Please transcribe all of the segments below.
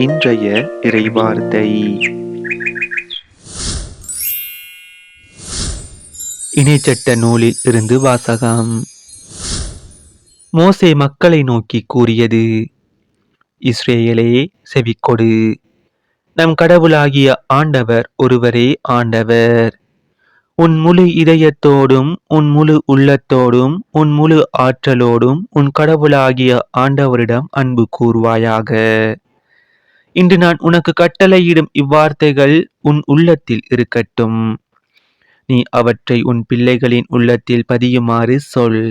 இன்றைய இறைவார்த்தை. இணைச்சட்ட நூலில் இருந்து வாசகம். மோசே மக்களை நோக்கி கூறியது: இஸ்ரேலே, செவிக்கொடு. நம் கடவுளாகிய ஆண்டவர் ஒருவரே ஆண்டவர். உன் முழு இதயத்தோடும், உன் முழு உள்ளத்தோடும், உன் முழு ஆற்றலோடும் உன் கடவுளாகிய ஆண்டவரிடம் அன்பு கூர்வாயாக. இன்று நான் உனக்கு கட்டளையிடும் இவ்வார்த்தைகள் உன் உள்ளத்தில் இருக்கட்டும். நீ அவற்றை உன் பிள்ளைகளின் உள்ளத்தில் பதியுமாறு சொல்.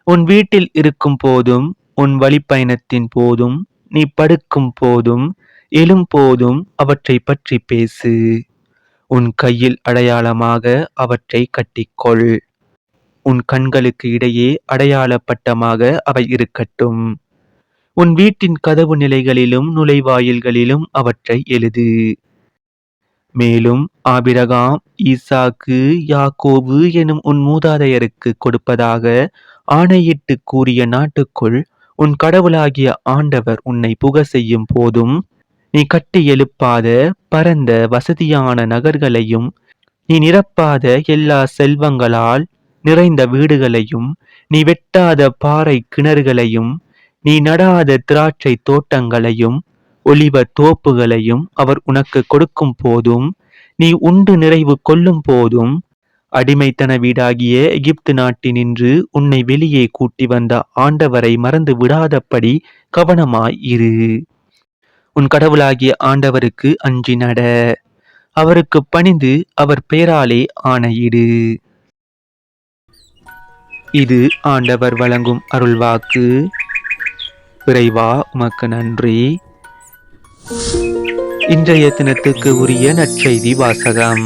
உன் வீட்டில் இருக்கும் போதும், உன் வழிப்பயணத்தின் போதும், நீ படுக்கும் போதும், எழும் போதும் அவற்றை பற்றி பேசு. உன் கையில் அடையாளமாக அவற்றை கட்டிக்கொள். உன் கண்களுக்கு இடையே அடையாள பட்டமாக அவை இருக்கட்டும். உன் வீட்டின் கதவு நிலைகளிலும் நுழைவாயில்களிலும் அவற்றை எழுது. மேலும் ஆபிரகாம், ஈசாக்கு, யாக்கோபு எனும் உன் மூதாதையருக்கு கொடுப்பதாக ஆணையிட்டு கூறிய நாட்டுக்குள் உன் கடவுளாகிய ஆண்டவர் உன்னை புக செய்யும் போதும், நீ கட்டி எழுப்பாத பரந்த வசதியான நகர்களையும், நீ நிரப்பாத எல்லா செல்வங்களால் நிறைந்த வீடுகளையும், நீ வெட்டாத பாறை கிணறுகளையும், நீ நடாத திராட்சை தோட்டங்களையும், ஒலிவ தோப்புகளையும் அவர் உனக்கு கொடுக்கும் போதும், நீ உண்டு நிறைவு கொள்ளும் போதும், அடிமைத்தன வீடாகிய எகிப்து நாட்டினின்று உன்னை வெளியே கூட்டி வந்த ஆண்டவரை மறந்து விடாதபடி கவனமாய் இரு. உன் கடவுளாகிய ஆண்டவருக்கு அஞ்சி நட. அவருக்கு பணிந்து அவர் பெயராலே ஆணையிடு. இது ஆண்டவர் வழங்கும் அருள்வாக்கு. இறைவா, உமக்கு நன்றி. இன்றைய தினத்துக்கு உரிய நற்செய்தி வாசகம்.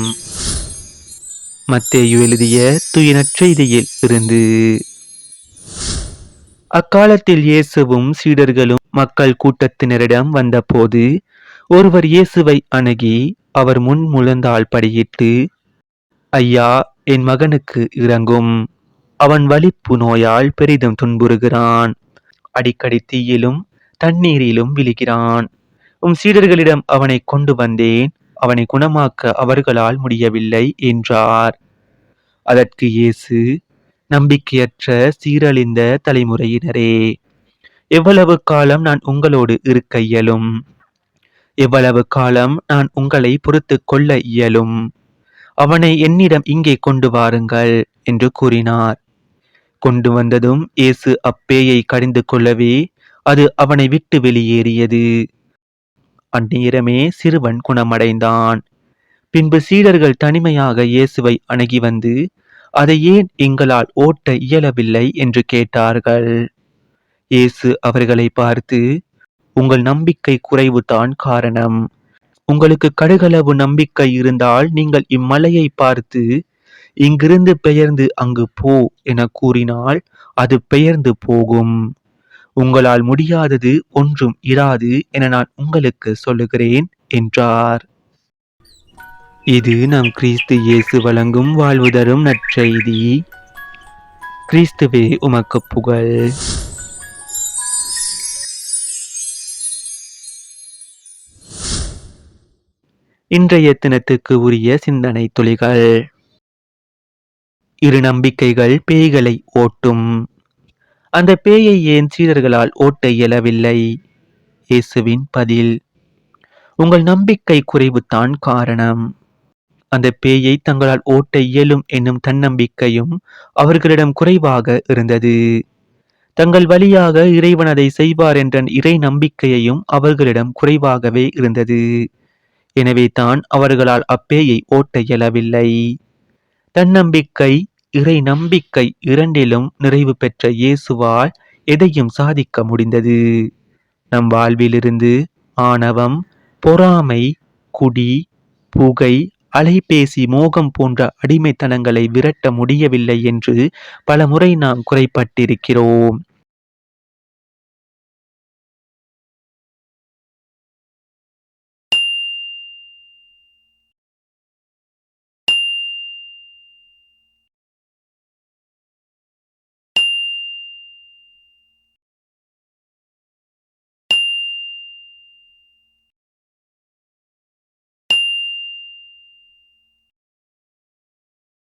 மத்தேயு எழுதிய தூய நற்செய்தியில் இருந்து. அக்காலத்தில் இயேசுவும் சீடர்களும் மக்கள் கூட்டத்தினரிடம் வந்தபோது, ஒருவர் இயேசுவை அணுகி அவர் முன் முழந்தாள் படியிட்டு, ஐயா, என் மகனுக்கு இரங்கும். அவன் வலிப்பு நோயால் பெரிதும் துன்புறுகிறான். அடிக்கடி தீயிலும் தண்ணீரிலும் விழுகிறான். உம் சீடர்களிடம் அவனை கொண்டு வந்தேன். அவனை குணமாக்க அவர்களால் முடியவில்லை என்றார். அதற்கு இயேசு, நம்பிக்கையற்ற சீரழிந்த தலைமுறையினரே, எவ்வளவு காலம் நான் உங்களோடு இருக்க இயலும்? எவ்வளவு காலம் நான் உங்களை பொறுத்து கொள்ள இயலும்? அவனை என்னிடம் இங்கே கொண்டு வாருங்கள் என்று கூறினார். கொண்டு வந்ததும் இயேசு அப்பேயை கடிந்து கொள்ளவே அது அவனை விட்டு வெளியேறியது. அந்நேரமே சிறுவன் குணமடைந்தான். பின்பு சீடர்கள் தனிமையாக இயேசுவை அணுகி வந்து, அதை ஏன் எங்களால் ஓட்ட இயலவில்லை என்று கேட்டார்கள். இயேசு அவர்களை பார்த்து, உங்கள் நம்பிக்கை குறைவுதான் காரணம். உங்களுக்கு கடுகளவு நம்பிக்கை இருந்தால் நீங்கள் இம்மலையை பார்த்து, இங்கிருந்து பெயர்ந்து அங்கு போ என கூறினால் அது பெயர்ந்து போகும். உங்களால் முடியாதது ஒன்றும் இராது என நான் உங்களுக்கு சொல்லுகிறேன் என்றார். இது நம் கிறிஸ்து இயேசு வழங்கும் வாழ்வு தரும் நற்செய்தி. கிறிஸ்துவே, உமக்கு புகழ். இன்றைய தினத்துக்கு உரிய சிந்தனை துளிகள். இரு நம்பிக்கைகள் பேய்களை ஓட்டும். அந்த பேயை ஏன் சீடர்களால் ஓட்ட இயலவில்லை? இயேசுவின் பதில்: உங்கள் நம்பிக்கை குறைவுதான் காரணம். அந்த பேயை தங்களால் ஓட்ட இயலும் என்னும் தன்னம்பிக்கையும் அவர்களிடம் குறைவாக இருந்தது. தங்கள் வழியாக இறைவன் அதை செய்வார் என்ற இறை நம்பிக்கையையும் அவர்களிடம் குறைவாகவே இருந்தது. எனவே தான் அவர்களால் அப்பேயை ஓட்ட இயலவில்லை. தன்னம்பிக்கை, இறை நம்பிக்கை இரண்டிலும் நிறைவு பெற்ற இயேசுவால் எதையும் சாதிக்க முடிந்தது. நம் வாழ்விலிருந்து ஆணவம், பொறாமை, குடி, புகை, அலைபேசி மோகம் போன்ற அடிமைத்தனங்களை விரட்ட முடியவில்லை என்று பல முறை நாம் குறைபட்டிருக்கிறோம்.